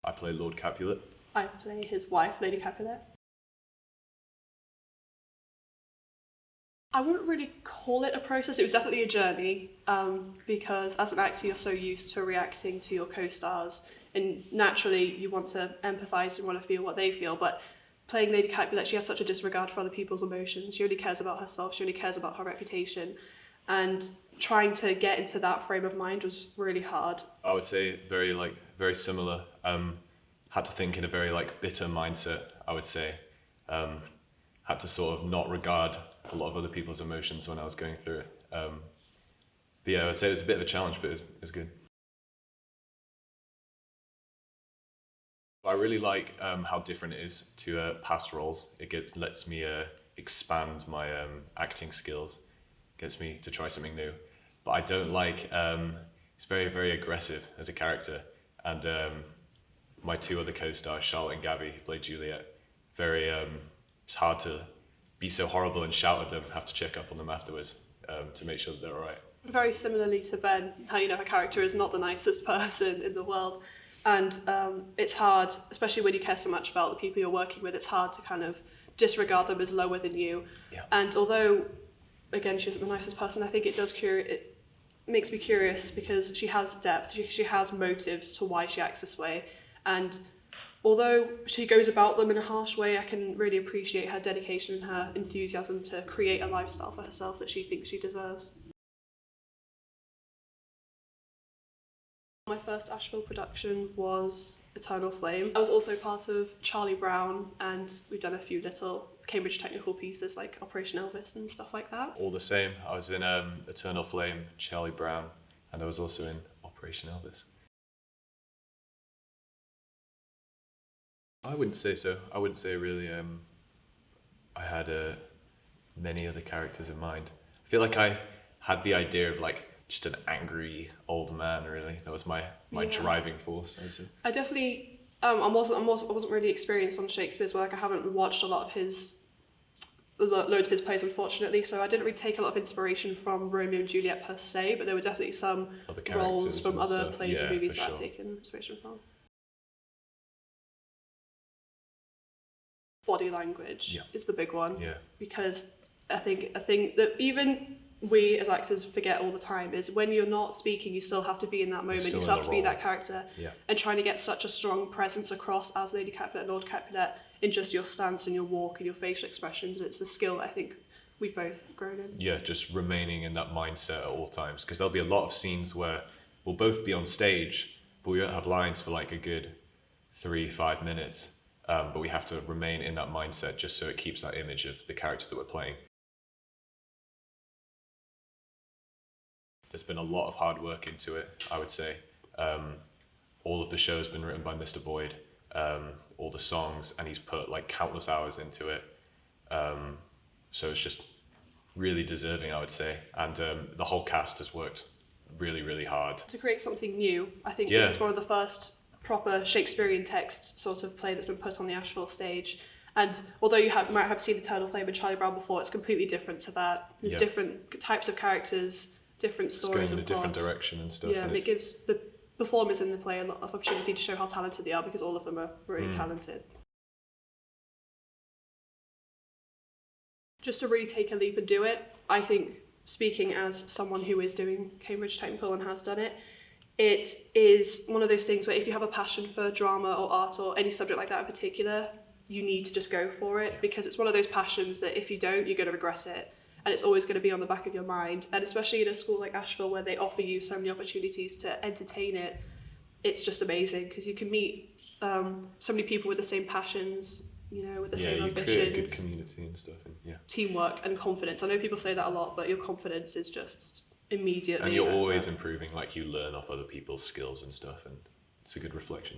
I play Lord Capulet. I play his wife, Lady Capulet. I wouldn't really call it a process. It was definitely a journey because as an actor, you're so used to reacting to your co-stars, and naturally you want to empathise and want to feel what they feel. But playing Lady Capulet, she has such a disregard for other people's emotions. She only cares about herself. She only cares about her reputation, and trying to get into that frame of mind was really hard. I would say very similar. Had to think in a very bitter mindset, I would say. Had to sort of not regard a lot of other people's emotions when I was going through it. But yeah, I would say it was a bit of a challenge, but it was good. I really like how different it is to past roles. It lets me expand my acting skills, gets me to try something new. But I don't like, it's very, very aggressive as a character. And my two other co-stars, Charlotte and Gabby, who played Juliet, it's hard to be so horrible and shout at them, have to check up on them afterwards to make sure that they're all right. Very similarly to Ben, how her character is not the nicest person in the world. And it's hard, especially when you care so much about the people you're working with, it's hard to kind of disregard them as lower than you. Yeah. And although, again, she isn't the nicest person, I think it makes me curious because she has depth, she has motives to why she acts this way. And although she goes about them in a harsh way, I can really appreciate her dedication and her enthusiasm to create a lifestyle for herself that she thinks she deserves. My first Ashville production was Eternal Flame. I was also part of Charlie Brown, and we've done a few little Cambridge technical pieces like Operation Elvis and stuff like that. All the same, I was in Eternal Flame, Charlie Brown, and I was also in Operation Elvis. I wouldn't say so. I wouldn't say really I had many other characters in mind. I feel like I had the idea of just an angry old man, really. That was my driving force, I would say. I definitely, I wasn't really experienced on Shakespeare's work. I haven't watched loads of his plays, unfortunately, so I didn't really take a lot of inspiration from Romeo and Juliet per se, but there were definitely some roles from other plays and movies that I've taken inspiration from. Body language is the big one, because I think a thing that even we as actors forget all the time is when you're not speaking, you still have to be in that moment, you still have to be that character, and trying to get such a strong presence across as Lady Capulet and Lord Capulet in just your stance and your walk and your facial expressions. It's a skill that I think we've both grown in. Yeah, just remaining in that mindset at all times, because there'll be a lot of scenes where we'll both be on stage, but we won't have lines for a good 3-5 minutes. But we have to remain in that mindset just so it keeps that image of the character that we're playing. There's been a lot of hard work into it, I would say. All of the show has been written by Mr. Boyd, all the songs, and he's put countless hours into it. So it's just really deserving, I would say. And the whole cast has worked really, really hard. To create something new, I think this is one of the first proper Shakespearean text sort of play that's been put on the Ashville stage. And although you might have seen Eternal Flame and Charlie Brown before, it's completely different to that. There's different types of characters, different stories and plots. It's going in a different direction and stuff. Yeah, and it gives the performers in the play a lot of opportunity to show how talented they are, because all of them are really talented. Just to really take a leap and do it, I think, speaking as someone who is doing Cambridge Technical and has done it, it is one of those things where if you have a passion for drama or art or any subject like that in particular, you need to just go for it, because it's one of those passions that if you don't, you're going to regret it, and it's always going to be on the back of your mind. And especially in a school like Ashville, where they offer you so many opportunities to entertain it, it's just amazing, because you can meet so many people with the same passions, with the same ambitions. Yeah, you create a good community and stuff. And, teamwork and confidence. I know people say that a lot, but your confidence is just immediately. And you're always improving, you learn off other people's skills and stuff, and it's a good reflection.